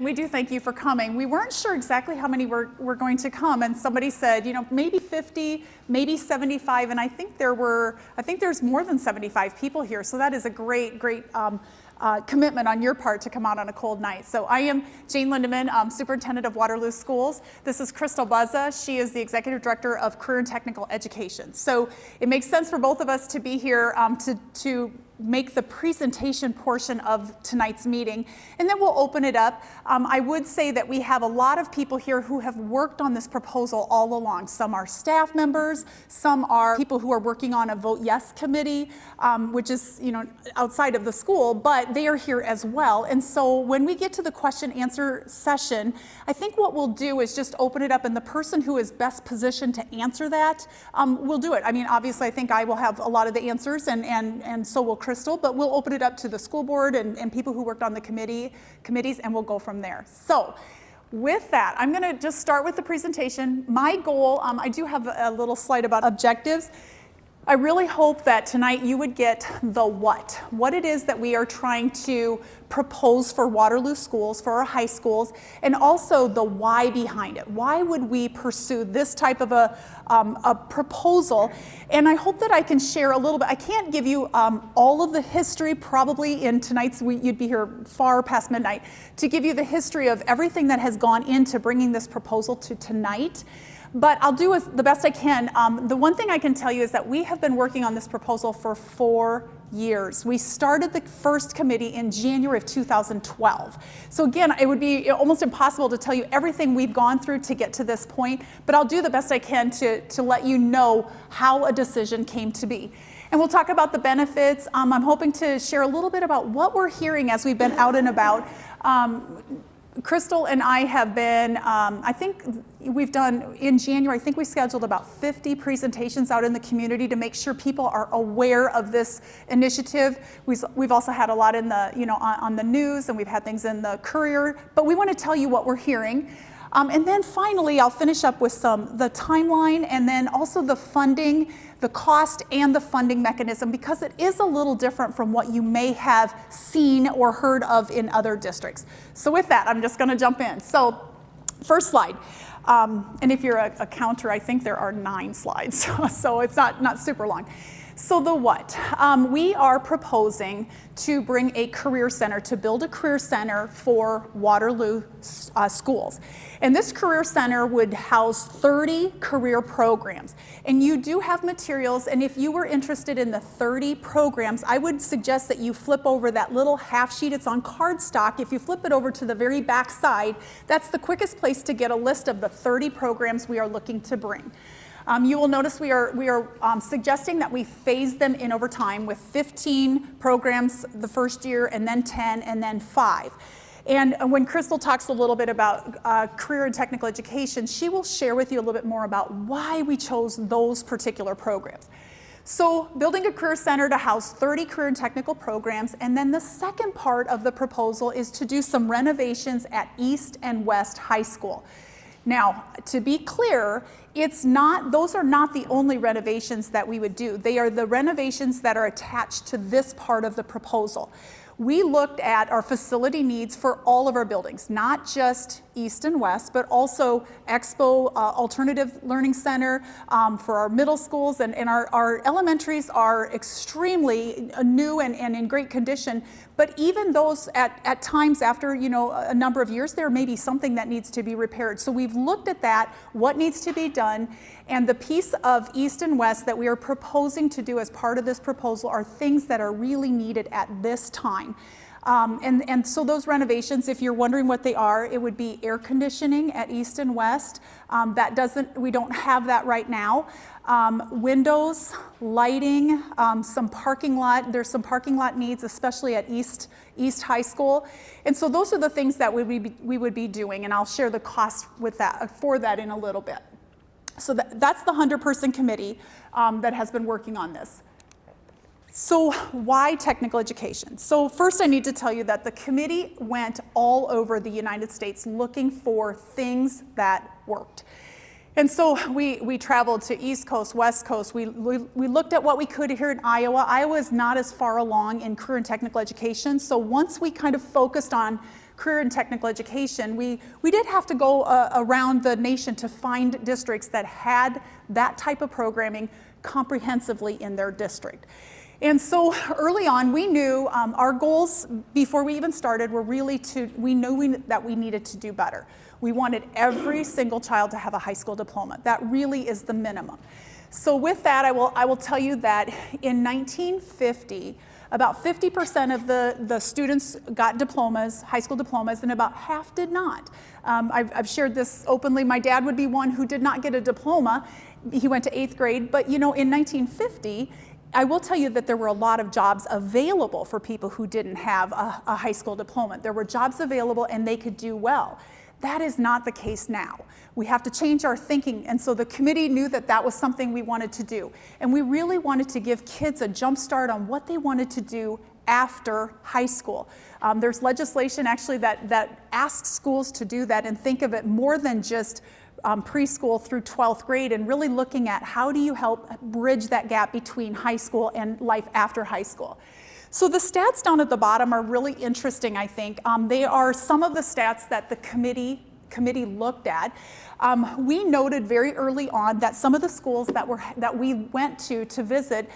We do thank you for coming. We weren't sure exactly how many were going to come, and somebody said, maybe 50, maybe 75, and I think there's more than 75 people here, so that is a great commitment on your part to come out on a cold night. So I am Jane Lindeman, Superintendent of Waterloo Schools. This is Crystal Buzza. She is the Executive Director of Career and Technical Education. So it makes sense for both of us to be here to make the presentation portion of tonight's meeting, and then we'll open it up. I would say that we have a lot of people here who have worked on this proposal all along. Some are staff members, some are people who are working on a Vote Yes committee, which is outside of the school, but they are here as well. And so when we get to the question answer session, I think what we'll do is just open it up, and the person who is best positioned to answer that will do it. I mean, obviously I think I will have a lot of the answers, and so will Crystal, but we'll open it up to the school board and people who worked on the committees, and we'll go from there. So with that, I'm going to just start with the presentation. My goal, I do have a little slide about objectives. I really hope that tonight you would get the what it is that we are trying to propose for Waterloo schools, for our high schools, and also the why behind it. Why would we pursue this type of a proposal? And I hope that I can share a little bit. I can't give you all of the history, probably in tonight's, you'd be here far past midnight, to give you the history of everything that has gone into bringing this proposal to tonight. But I'll do the best I can. The one thing I can tell you is that we have been working on this proposal for 4 years. We started the first committee in January of 2012. So again, it would be almost impossible to tell you everything we've gone through to get to this point, but I'll do the best I can to let you know how a decision came to be. And we'll talk about the benefits. I'm hoping to share a little bit about what we're hearing as we've been out and about. Crystal and I have been, I think we've done, in January, I think we scheduled about 50 presentations out in the community to make sure people are aware of this initiative. We've also had a lot in the, on the news, and we've had things in the Courier, but we want to tell you what we're hearing. And then finally, I'll finish up with the timeline, and then also the funding, the cost, and the funding mechanism, because it is a little different from what you may have seen or heard of in other districts. So with that, I'm just going to jump in. So first slide. And if you're a counter, I think there are 9 slides, so it's not super long. So the what? We are proposing to bring a career center, to build a career center for Waterloo schools. And this career center would house 30 career programs. And you do have materials, and if you were interested in the 30 programs, I would suggest that you flip over that little half sheet. It's on cardstock. If you flip it over to the very back side, that's the quickest place to get a list of the 30 programs we are looking to bring. You will notice we are suggesting that we phase them in over time with 15 programs the first year, and then 10, and then 5. And when Crystal talks a little bit about career and technical education, she will share with you a little bit more about why we chose those particular programs. So building a career center to house 30 career and technical programs, and then the second part of the proposal is to do some renovations at East and West High School. Now, to be clear, those are not the only renovations that we would do. They are the renovations that are attached to this part of the proposal. We looked at our facility needs for all of our buildings, not just East and West, but also Expo Alternative Learning Center for our middle schools, and our elementaries are extremely new and in great condition. But even those at times after a number of years, there may be something that needs to be repaired. So we've looked at that, what needs to be done, and the piece of East and West that we are proposing to do as part of this proposal are things that are really needed at this time. And so those renovations, if you're wondering what they are, it would be air conditioning at East and West. We don't have that right now. Windows, lighting, some parking lot. There's some parking lot needs, especially at East High School. And so those are the things that we would be doing, and I'll share the cost for that in a little bit. So that's the 100-person committee that has been working on this. So why technical education? So first I need to tell you that the committee went all over the United States looking for things that worked. And so we traveled to East Coast, West Coast. We looked at what we could here in Iowa. Iowa is not as far along in career and technical education. So once we kind of focused on career and technical education, we did have to go around the nation to find districts that had that type of programming comprehensively in their district. And so early on, we knew our goals before we even started were really we knew that we needed to do better. We wanted every single child to have a high school diploma. That really is the minimum. So with that, I will tell you that in 1950, about 50% of the students got diplomas, high school diplomas, and about half did not. I've shared this openly. My dad would be one who did not get a diploma. He went to 8th grade, but you know, in 1950, I will tell you that there were a lot of jobs available for people who didn't have a high school diploma. There were jobs available and they could do well. That is not the case now. We have to change our thinking, and so the committee knew that that was something we wanted to do. And we really wanted to give kids a jump start on what they wanted to do after high school. There's legislation actually that asks schools to do that and think of it more than just preschool through 12th grade, and really looking at how do you help bridge that gap between high school and life after high school. So the stats down at the bottom are really interesting, I think. They are some of the stats that the committee looked at. We noted very early on that some of the schools that we went to visit,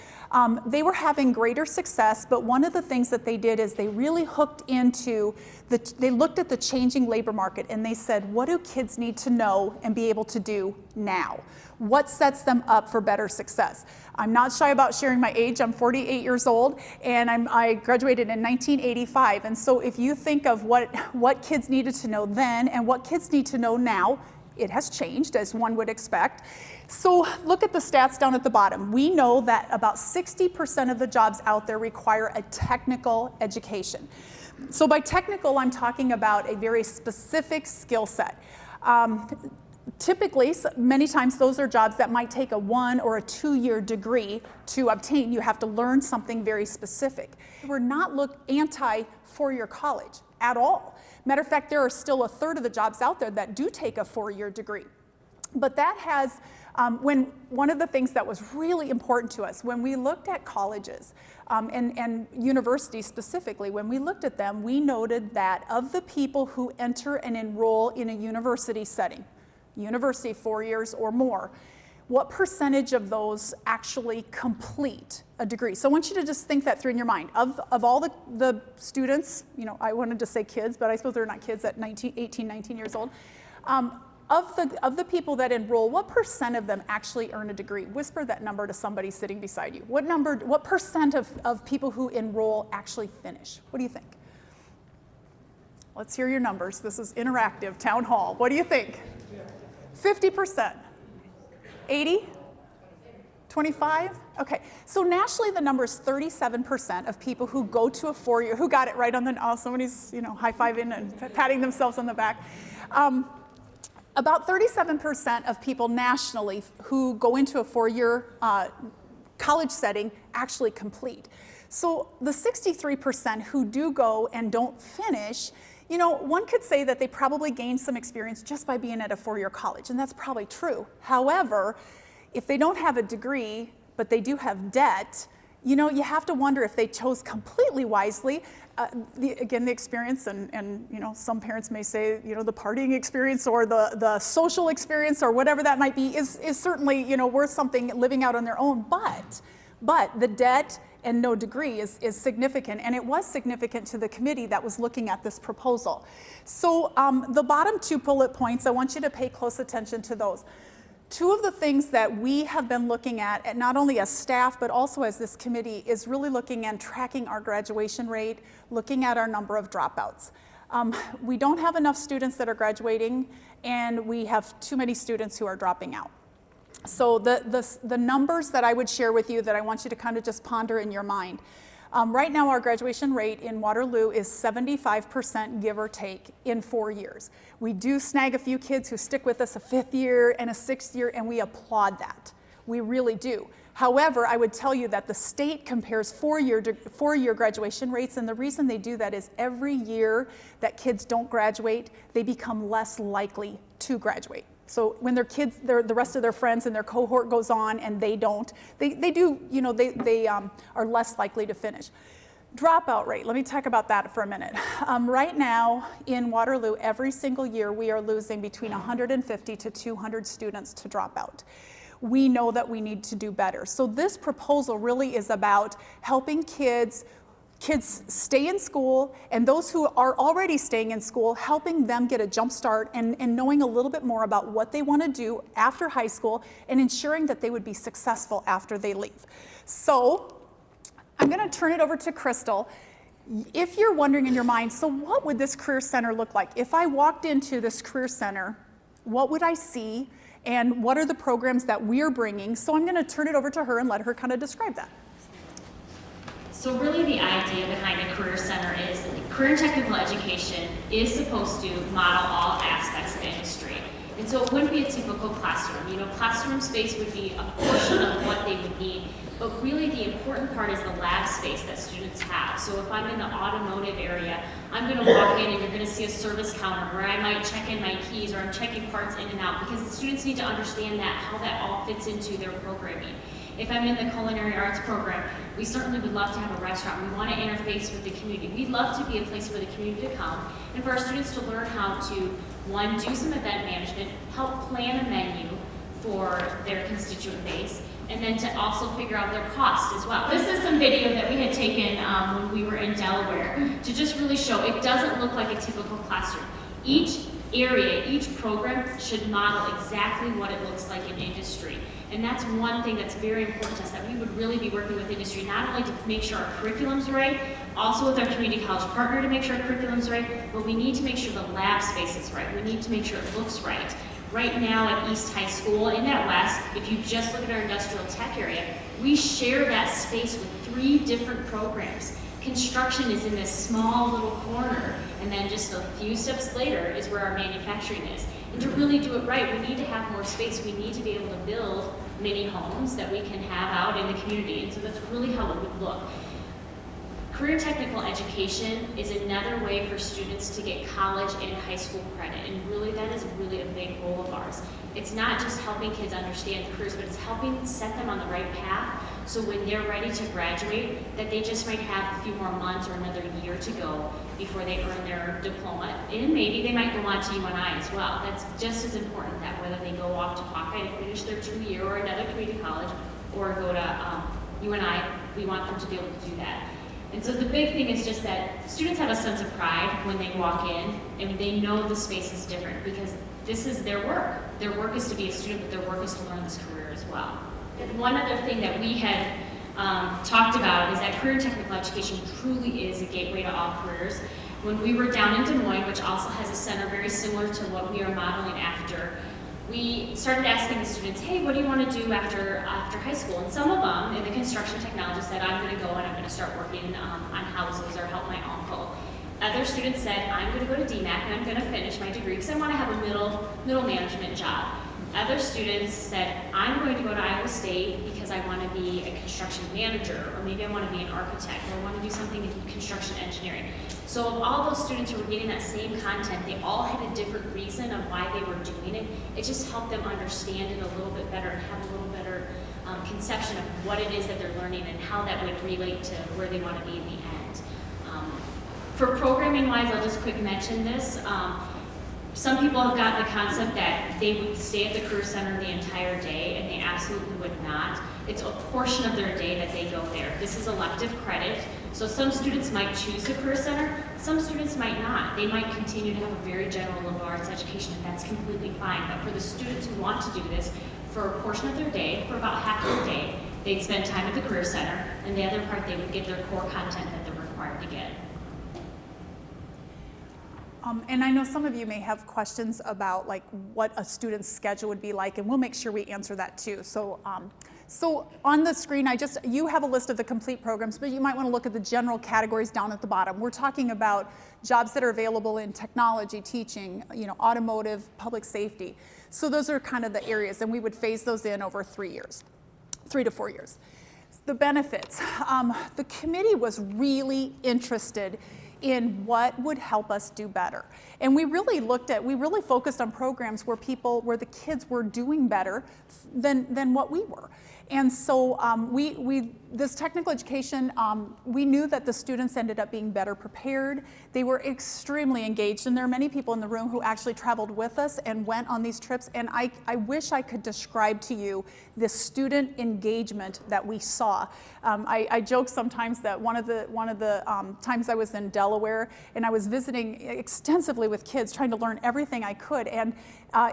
they were having greater success, but one of the things that they did is they really hooked into they looked at the changing labor market, and they said, what do kids need to know and be able to do now? What sets them up for better success? I'm not shy about sharing my age. I'm 48 years old, and I graduated in 1985. And so if you think of what kids needed to know then and what kids need to know now, it has changed, as one would expect. So look at the stats down at the bottom. We know that about 60% of the jobs out there require a technical education. So by technical, I'm talking about a very specific skill set. Typically, many times those are jobs that might take a 1 or a 2-year degree to obtain. You have to learn something very specific. We're not anti-4-year college at all. Matter of fact, there are still a third of the jobs out there that do take a 4-year degree. But that has, one of the things that was really important to us, when we looked at colleges and universities specifically, when we looked at them, we noted that of the people who enter and enroll in a university setting, university 4 years or more, what percentage of those actually complete a degree? So I want you to just think that through in your mind. Of all the students, you know, I wanted to say kids, but I suppose they're not kids at 18, 19 years old. Of the people that enroll, what percent of them actually earn a degree? Whisper that number to somebody sitting beside you. What percent of people who enroll actually finish? What do you think? Let's hear your numbers. This is interactive, town hall. What do you think? 50%. 80? 25? Okay, so nationally the number is 37% of people who go to a 4-year, who got it right on the, somebody's, you know, high-fiving and patting themselves on the back. About 37% of people nationally who go into a 4-year college setting actually complete. So the 63% who do go and don't finish, you know, one could say that they probably gained some experience just by being at a 4-year college, and that's probably true. However, if they don't have a degree, but they do have debt, you know, you have to wonder if they chose completely wisely. Again, the experience, and you know, some parents may say, you know, the partying experience or the social experience or whatever that might be is certainly, you know, worth something living out on their own. But the debt and no degree is significant, and it was significant to the committee that was looking at this proposal. So the bottom 2 bullet points, I want you to pay close attention to those. 2 of the things that we have been looking at not only as staff, but also as this committee, is really looking and tracking our graduation rate, looking at our number of dropouts. We don't have enough students that are graduating, and we have too many students who are dropping out. So the numbers that I would share with you that I want you to kind of just ponder in your mind. Right now, our graduation rate in Waterloo is 75%, give or take, in 4 years. We do snag a few kids who stick with us a 5th year and a 6th year, and we applaud that. We really do. However, I would tell you that the state compares 4-year graduation rates, and the reason they do that is every year that kids don't graduate, they become less likely to graduate. So when their kids, the rest of their friends and their cohort goes on and they don't, they do, you know, they are less likely to finish. Dropout rate, let me talk about that for a minute. Right now in Waterloo, every single year we are losing between 150 to 200 students to drop out. We know that we need to do better. So this proposal really is about helping kids stay in school, and those who are already staying in school, helping them get a jump start and knowing a little bit more about what they want to do after high school and ensuring that they would be successful after they leave. So I'm going to turn it over to Crystal. If you're wondering in your mind, so what would this Career Center look like? If I walked into this Career Center, what would I see? And what are the programs that we're bringing? So I'm going to turn it over to her and let her kind of describe that. So really the idea behind a Career Center is career and technical education is supposed to model all aspects of industry. And so it wouldn't be a typical classroom. You know, classroom space would be a portion of what they would need, but really the important part is the lab space that students have. So if I'm in the automotive area, I'm going to walk in and you're going to see a service counter where I might check in my keys or I'm checking parts in and out, because the students need to understand that, how that all fits into their programming. If I'm in the culinary arts program, we certainly would love to have a restaurant. We want to interface with the community. We'd love to be a place for the community to come and for our students to learn how to, one, do some event management, help plan a menu for their constituent base, and then to also figure out their cost as well. This is some video that we had taken when we were in Delaware to just really show it doesn't look like a typical classroom. Each area, each program should model exactly what it looks like in industry. And that's one thing that's very important to us, that we would really be working with industry, not only to make sure our curriculum's right, also with our community college partner to make sure our curriculum's right, but we need to make sure the lab space is right. We need to make sure it looks right. Right now at East High School and at West, if you just look at our industrial tech area, we share that space with 3 different programs. Construction is in this small little corner, and then just a few steps later is where our manufacturing is. And to really do it right, we need to have more space. We need to be able to build mini homes that we can have out in the community, and so that's really how it would look. Career technical education is another way for students to get college and high school credit, and really that is really a big goal of ours. It's not just helping kids understand careers, but it's helping set them on the right path, so when they're ready to graduate, that they just might have a few more months or another year to go before they earn their diploma. And maybe they might go on to UNI as well. That's just as important, that whether they go off to Hawkeye to finish their 2-year or another community college, or go to UNI, we want them to be able to do that. And so the big thing is just that students have a sense of pride when they walk in, and they know the space is different, because this is their work. Their work is to be a student, but their work is to learn this career as well. And one other thing that we had talked about is that career and technical education truly is a gateway to all careers. When we were down in Des Moines, which also has a center very similar to what we are modeling after, we started asking the students, hey, what do you want to do after high school? And some of them in the construction technology said, I'm going to go and I'm going to start working on houses or help my uncle. Other students said, I'm going to go to DMAC and I'm going to finish my degree because I want to have a middle management job. Other students said, I'm going to go to Iowa State because I want to be a construction manager, or maybe I want to be an architect, or I want to do something in construction engineering. So of all those students who were getting that same content, they all had a different reason of why they were doing it. It just helped them understand it a little bit better and have a little better conception of what it is that they're learning and how that would relate to where they want to be in the end. For programming wise, I'll just quick mention this. Some people have gotten the concept that they would stay at the Career Center the entire day, and they absolutely would not. It's a portion of their day that they go there. This is elective credit, so some students might choose the Career Center, some students might not. They might continue to have a very general liberal arts education, and that's completely fine. But for the students who want to do this, for a portion of their day, for about half of their day, they'd spend time at the Career Center, and the other part they would get their core content that they're required to get. And I know some of you may have questions about like what a student's schedule would be like, and we'll make sure we answer that too. So, so on the screen, you have a list of the complete programs, but you might want to look at the general categories down at the bottom. We're talking about jobs that are available in technology, teaching, automotive, public safety. So those are kind of the areas, and we would phase those in over 3 years, 3 to 4 years. The benefits. The committee was really interested in what would help us do better. And we really focused on programs where the kids were doing better than what we were. And so this technical education, we knew that the students ended up being better prepared. They were extremely engaged, and there are many people in the room who actually traveled with us and went on these trips. And I wish I could describe to you the student engagement that we saw. I joke sometimes that one of the times I was in Delaware, and I was visiting extensively with kids, trying to learn everything I could. And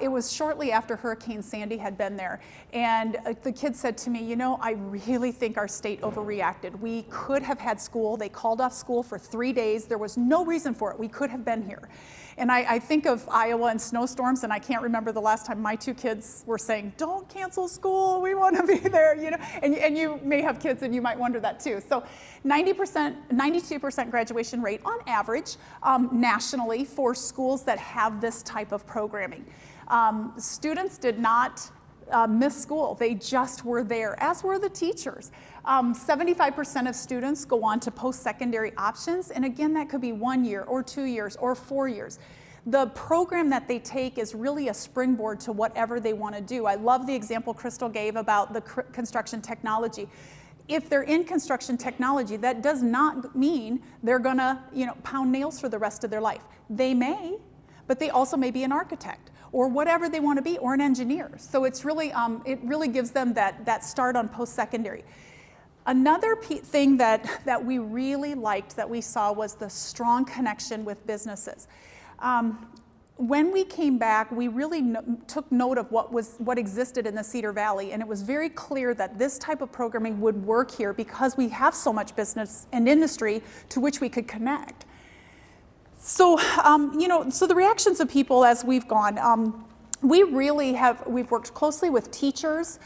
it was shortly after Hurricane Sandy had been there. And the kids said to me, I really think our state overreacted. We could have had school. They called off school for 3 days. There was no reason for it. We could have been here. And I think of Iowa and snowstorms, and I can't remember the last time my 2 kids were saying, don't cancel school, we want to be there, and you may have kids and you might wonder that too. So 92% graduation rate on average nationally for schools that have this type of programming. Students did not miss school. They just were there, as were the teachers. 75% of students go on to post-secondary options, and again, that could be 1 year or 2 years or 4 years. The program that they take is really a springboard to whatever they want to do. I love the example Crystal gave about the construction technology. If they're in construction technology, that does not mean they're gonna, pound nails for the rest of their life. They may, but they also may be an architect or whatever they want to be, or an engineer. So it's really, it really gives them that start on post-secondary. Another thing that we really liked that we saw was the strong connection with businesses. When we came back, we really took note of what existed in the Cedar Valley, and it was very clear that this type of programming would work here because we have so much business and industry to which we could connect. So, so the reactions of people as we've gone, we've worked closely with teachers,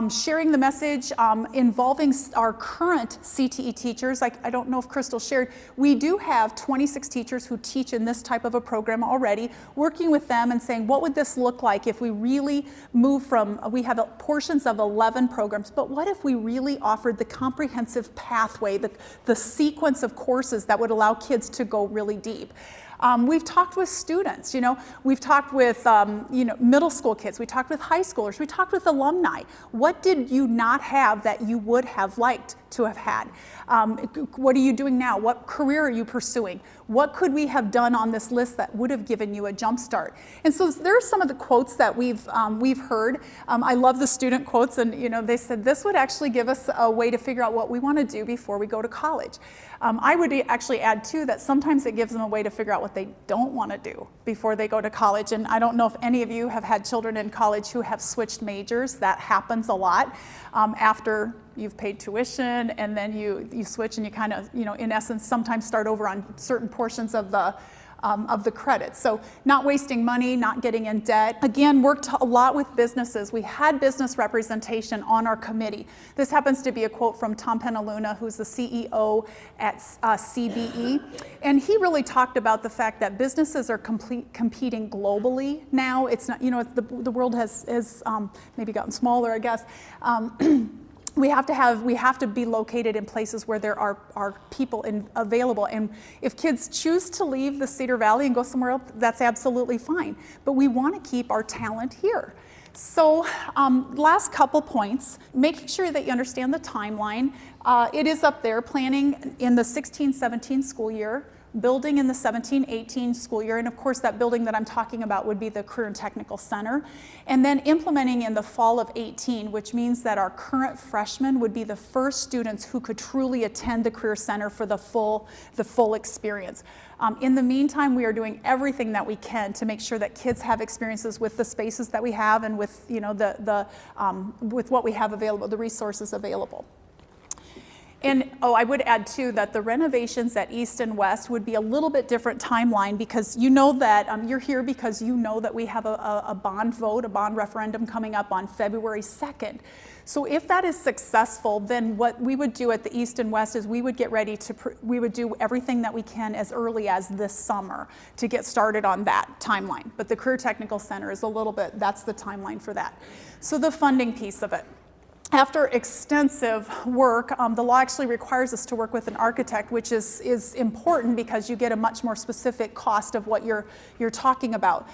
sharing the message, involving our current CTE teachers. I don't know if Crystal shared, we do have 26 teachers who teach in this type of a program already, working with them and saying, what would this look like if we really move from, we have portions of 11 programs, but what if we really offered the comprehensive pathway, the sequence of courses that would allow kids to go really deep? We've talked with students, we've talked with middle school kids, we talked with high schoolers, we talked with alumni. What did you not have that you would have liked to have had? What are you doing now? What career are you pursuing? What could we have done on this list that would have given you a jump start? And so there are some of the quotes that we've heard. I love the student quotes, and they said this would actually give us a way to figure out what we want to do before we go to college. I would actually add too that sometimes it gives them a way to figure out what they don't want to do before they go to college. And I don't know if any of you have had children in college who have switched majors. That happens a lot after you've paid tuition, and then you switch, and you kind of, in essence, sometimes start over on certain portions of the credits. So not wasting money, not getting in debt. Again, worked a lot with businesses. We had business representation on our committee. This happens to be a quote from Tom Penaluna, who's the CEO at CBE. And he really talked about the fact that businesses are competing globally now. It's not, the world has maybe gotten smaller, I guess. We have to be located in places where there are people available. And if kids choose to leave the Cedar Valley and go somewhere else, that's absolutely fine. But we want to keep our talent here. So last couple points, making sure that you understand the timeline. It is up there, planning in the 16-17 school year, building in the 17-18 school year, and of course that building that I'm talking about would be the Career and Technical Center, and then implementing in the fall of 18, which means that our current freshmen would be the first students who could truly attend the Career Center for the full experience. In the meantime, we are doing everything that we can to make sure that kids have experiences with the spaces that we have and with with what we have available, the resources available. And I would add too that the renovations at East and West would be a little bit different timeline, because that you're here because that we have a bond vote, a bond referendum coming up on February 2nd. So if that is successful, then what we would do at the East and West is we would get ready we would do everything that we can as early as this summer to get started on that timeline. But the Career Technical Center is that's the timeline for that. So the funding piece of it. after extensive work, the law actually requires us to work with an architect, which is important because you get a much more specific cost of what you're talking about.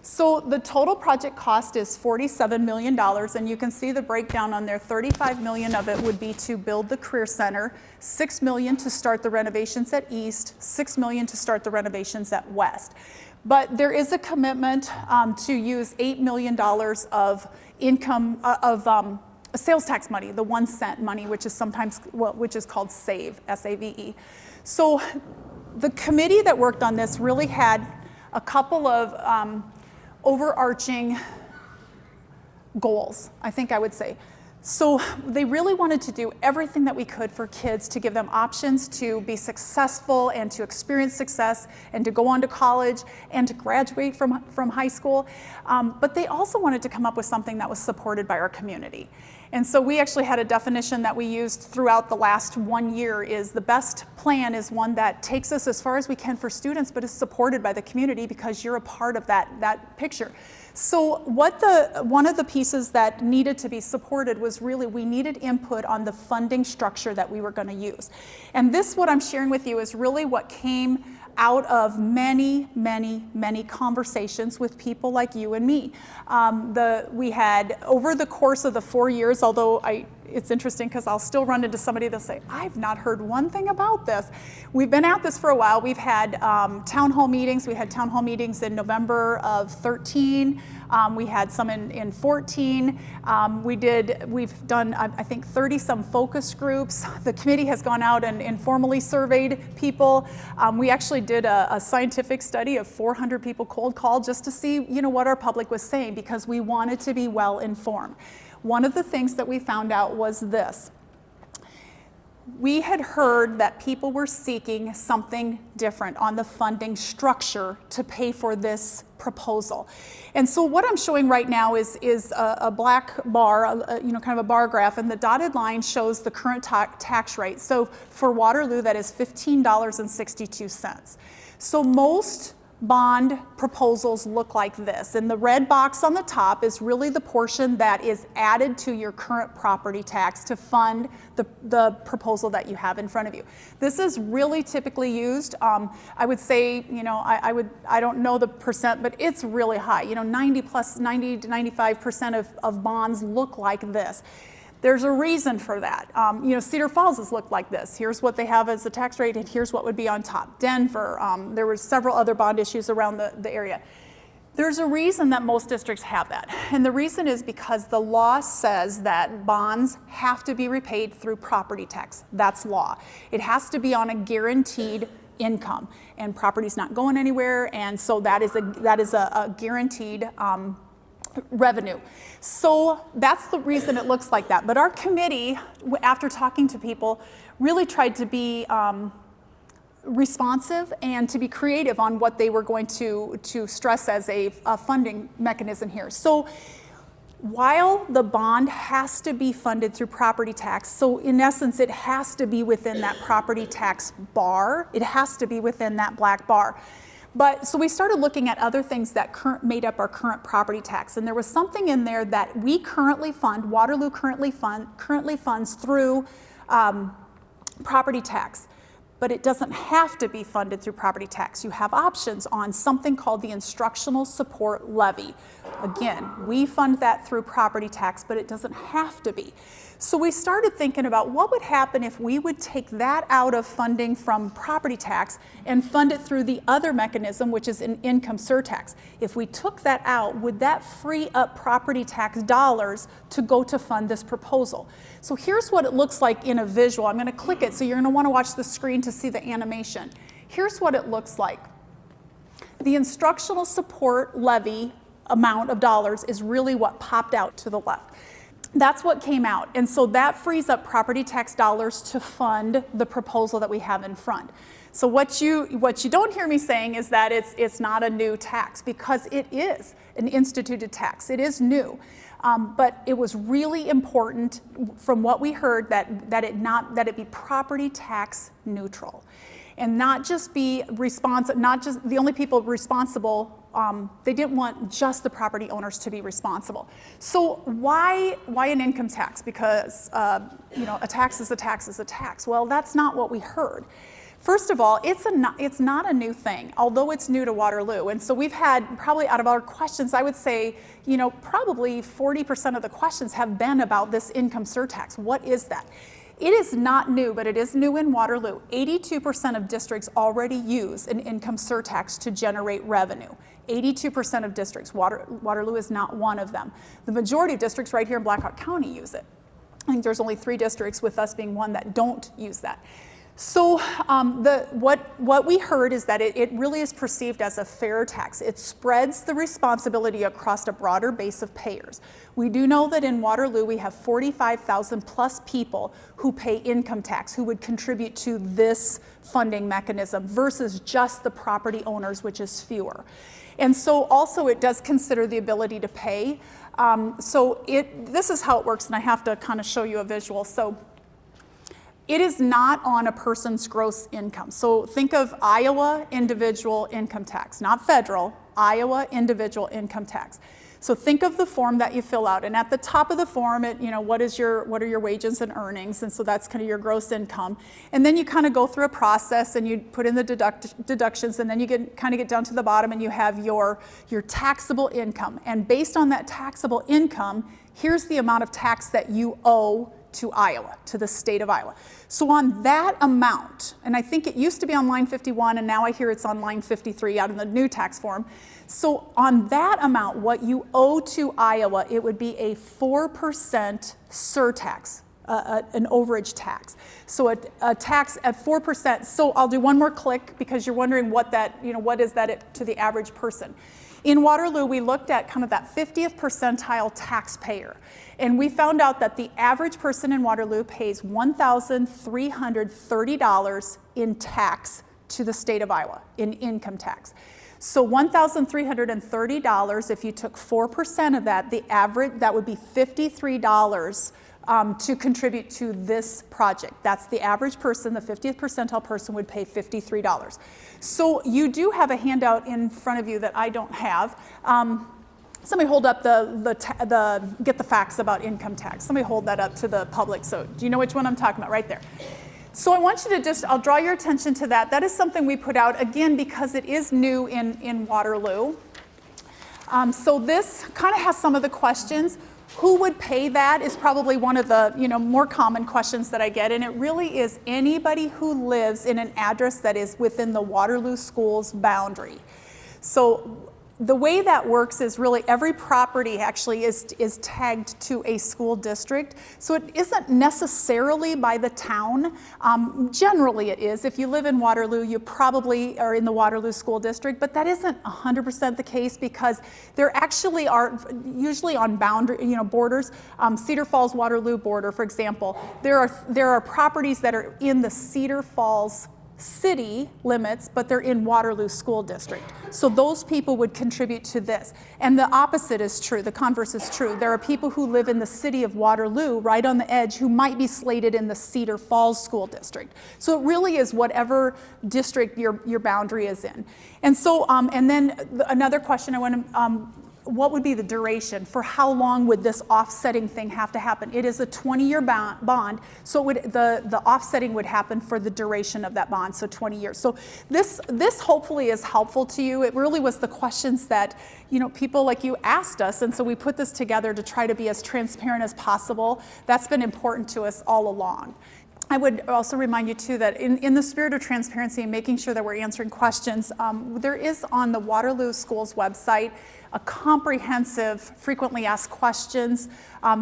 So the total project cost is $47 million, and you can see the breakdown on there. $35 million of it would be to build the Career Center, $6 million to start the renovations at East, $6 million to start the renovations at West. But there is a commitment to use $8 million of income, sales tax money, the 1 cent money, which is sometimes, which is called SAVE, S-A-V-E. So the committee that worked on this really had a couple of overarching goals, I think I would say. So they really wanted to do everything that we could for kids to give them options to be successful and to experience success and to go on to college and to graduate from high school. But they also wanted to come up with something that was supported by our community. And so we actually had a definition that we used throughout the last 1 year is the best plan is one that takes us as far as we can for students, but is supported by the community because you're a part of that picture. So one of the pieces that needed to be supported was really we needed input on the funding structure that we were going to use. And this, what I'm sharing with you, is really what came out of many, many, many conversations with people like you and me. We had, over the course of the 4 years, although it's interesting because I'll still run into somebody that'll say, I've not heard one thing about this. We've been at this for a while. We've had town hall meetings. We had town hall meetings in November of 13. We had some in 14. We've done, I think, 30 some focus groups. The committee has gone out and informally surveyed people. We actually did a scientific study of 400 people cold called just to see, what our public was saying because we wanted to be well informed. One of the things that we found out was this. We had heard that people were seeking something different on the funding structure to pay for this proposal. And so what I'm showing right now is a black bar, kind of a bar graph, and the dotted line shows the current tax rate. So for Waterloo, that is $15.62. So most bond proposals look like this, and the red box on the top is really the portion that is added to your current property tax to fund the proposal that you have in front of you. This is really typically used. I would say, I don't know the percent, but it's really high. 90 to 95% of bonds look like this. There's a reason for that. Cedar Falls has looked like this. Here's what they have as the tax rate, and here's what would be on top. Denver, there were several other bond issues around the area. There's a reason that most districts have that. And the reason is because the law says that bonds have to be repaid through property tax. That's law. It has to be on a guaranteed income, and property's not going anywhere, and so that is a guaranteed revenue. So that's the reason it looks like that. But our committee, after talking to people, really tried to be responsive and to be creative on what they were going to stress as a funding mechanism here. So while the bond has to be funded through property tax, so in essence it has to be within that property tax bar, it has to be within that black bar. But so we started looking at other things that made up our current property tax, and there was something in there that we currently fund, Waterloo currently funds through property tax, but it doesn't have to be funded through property tax. You have options on something called the Instructional Support Levy. Again, we fund that through property tax, but it doesn't have to be. So we started thinking about what would happen if we would take that out of funding from property tax and fund it through the other mechanism, which is an income surtax. If we took that out, would that free up property tax dollars to go to fund this proposal? So here's what it looks like in a visual. I'm going to click it, so you're going to want to watch the screen to see the animation. Here's what it looks like. The Instructional Support Levy amount of dollars is really what popped out to the left. That's what came out, and so that frees up property tax dollars to fund the proposal that we have in front. So what you don't hear me saying is that it's not a new tax, because it is an instituted tax. It is new, but it was really important from what we heard that it be property tax neutral, and not just be not just the only people responsible they didn't want just the property owners to be responsible. So why an income tax? Because a tax is a tax is a tax. Well, that's not what we heard. First of all, it's not a new thing, although it's new to Waterloo. And so we've had, probably out of our questions, I would say, probably 40% of the questions have been about this income surtax. What is that? It is not new, but it is new in Waterloo. 82% of districts already use an income surtax to generate revenue. 82% of districts. Waterloo is not one of them. The majority of districts right here in Black Hawk County use it. I think there's only 3 districts, with us being one, that don't use that. So what we heard is that it really is perceived as a fair tax. It spreads the responsibility across a broader base of payers. We do know that in Waterloo we have 45,000 plus people who pay income tax, who would contribute to this funding mechanism, versus just the property owners, which is fewer. And so also it does consider the ability to pay. This is how it works, and I have to kind of show you a visual. So it is not on a person's gross income. So think of Iowa individual income tax, not federal, Iowa individual income tax. So think of the form that you fill out, and at the top of the form, what are your wages and earnings, and so that's kind of your gross income. And then you kind of go through a process, and you put in the deductions, and then you get down to the bottom, and you have your taxable income. And based on that taxable income, here's the amount of tax that you owe to Iowa, to the state of Iowa. So on that amount, and I think it used to be on line 51, and now I hear it's on line 53 out of the new tax form. So on that amount, what you owe to Iowa, it would be a 4% surtax, an overage tax. So a tax at 4%. So I'll do one more click, because you're wondering what is that to the average person. In Waterloo, we looked at kind of that 50th percentile taxpayer, and we found out that the average person in Waterloo pays $1,330 in tax to the state of Iowa, in income tax. So $1,330, if you took 4% of that, the average, that would be $53 to contribute to this project. That's the average person. The 50th percentile person would pay $53. So you do have a handout in front of you that I don't have. Somebody hold up the get the facts about income tax. Somebody hold that up to the public. So do you know which one I'm talking about? Right there. So I want you to I'll draw your attention to that. That is something we put out, again, because it is new in Waterloo. So this kind of has some of the questions. Who would pay that is probably one of the more common questions that I get, and it really is anybody who lives in an address that is within the Waterloo Schools boundary. So the way that works is really every property actually is tagged to a school district. So it isn't necessarily by the town. Generally it is. If you live in Waterloo, you probably are in the Waterloo School District, but that isn't 100% the case, because there actually are usually on boundary, borders. Cedar Falls Waterloo border, for example, there are properties that are in the Cedar Falls city limits, but they're in Waterloo School District. So those people would contribute to this. And the opposite is true, the converse is true. There are people who live in the city of Waterloo, right on the edge, who might be slated in the Cedar Falls School District. So it really is whatever district your boundary is in. And so, and then another question I want to, what would be the duration? For how long would this offsetting thing have to happen? It is a 20-year bond, so the offsetting would happen for the duration of that bond, so 20 years. So this hopefully is helpful to you. It really was the questions that people like you asked us, and so we put this together to try to be as transparent as possible. That's been important to us all along. I would also remind you too that in the spirit of transparency and making sure that we're answering questions, there is on the Waterloo Schools website a comprehensive frequently asked questions.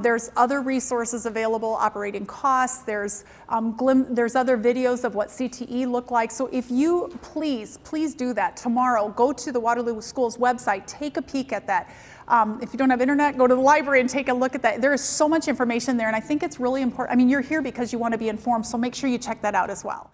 There's other resources available, operating costs, there's other videos of what CTE look like. So if you please do that tomorrow, go to the Waterloo Schools website, take a peek at that. If you don't have internet, go to the library and take a look at that. There is so much information there, and I think it's really important. I mean, you're here because you want to be informed, so make sure you check that out as well.